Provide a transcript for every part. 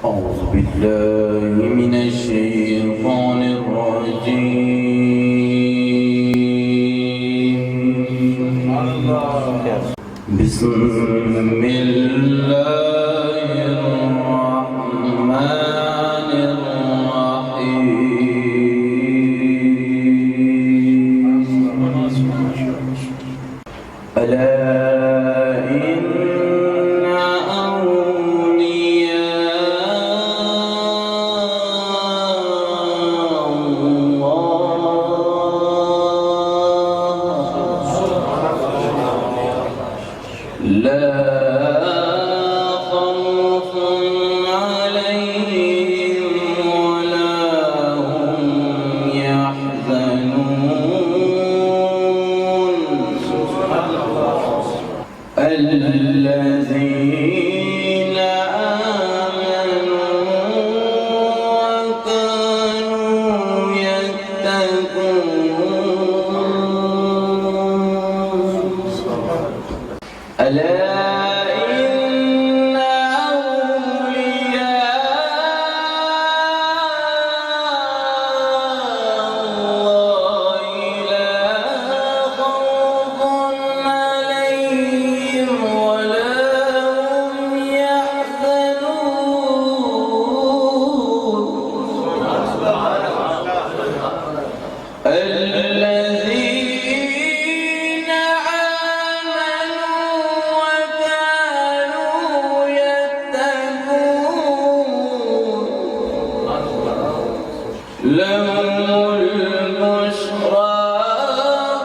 أعوذ بالله من الشيطان الرجيم. بسم الله الرحمن الرحيم. ألا إن لا خوف عليهم ولا هم يحزنون الذين آمنوا وكانوا يتقون ألا إن أولياء الله لا خوف عليهم ولا هم يحزنون الذين لهم البشرى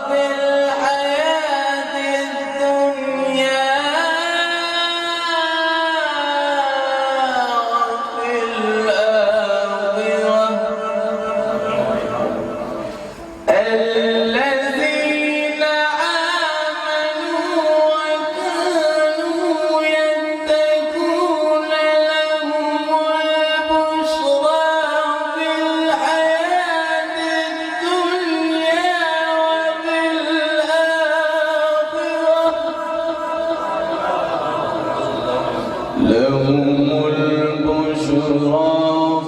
في الحياة الدنيا وفي الآخرة الذين آمنوا وكانوا يتقون لهم البشرى لهم البشرى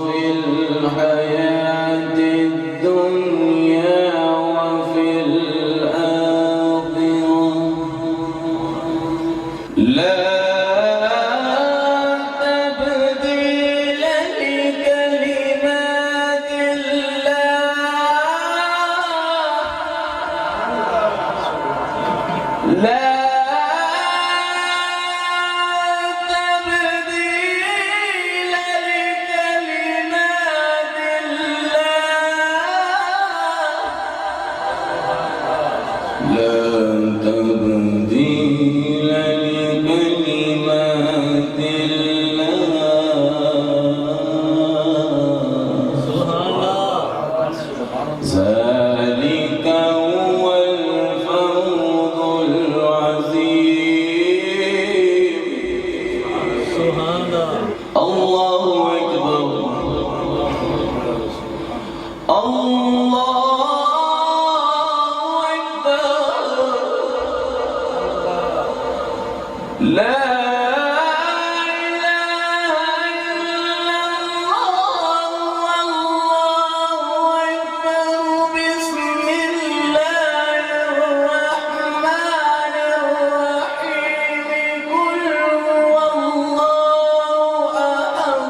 في الحياة الدنيا وفي الآخرة لا تبديل لكلمات الله لا تبديل لكلمات الله ذلك هو الفوز العظيم الله أكبر الله لا إله إلا الله والله أكبر بسم الله الرحمن الرحيم قل هو الله أحد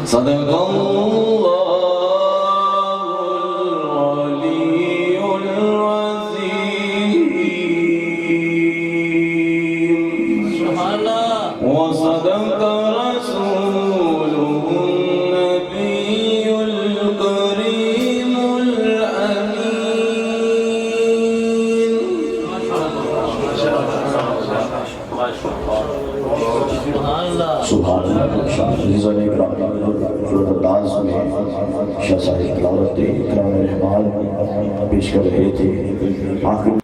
सदक़ल्लाहुल अलीयुल अज़ीम व सदक़ रसूलुहुन नबियुल करीमुल अमीन। सुभान अल्लाह। रिज़वान इकराम अंदाज़ में शाह साहिब तिलावत इकराम रहमान पेश कर रहे थे। आखिर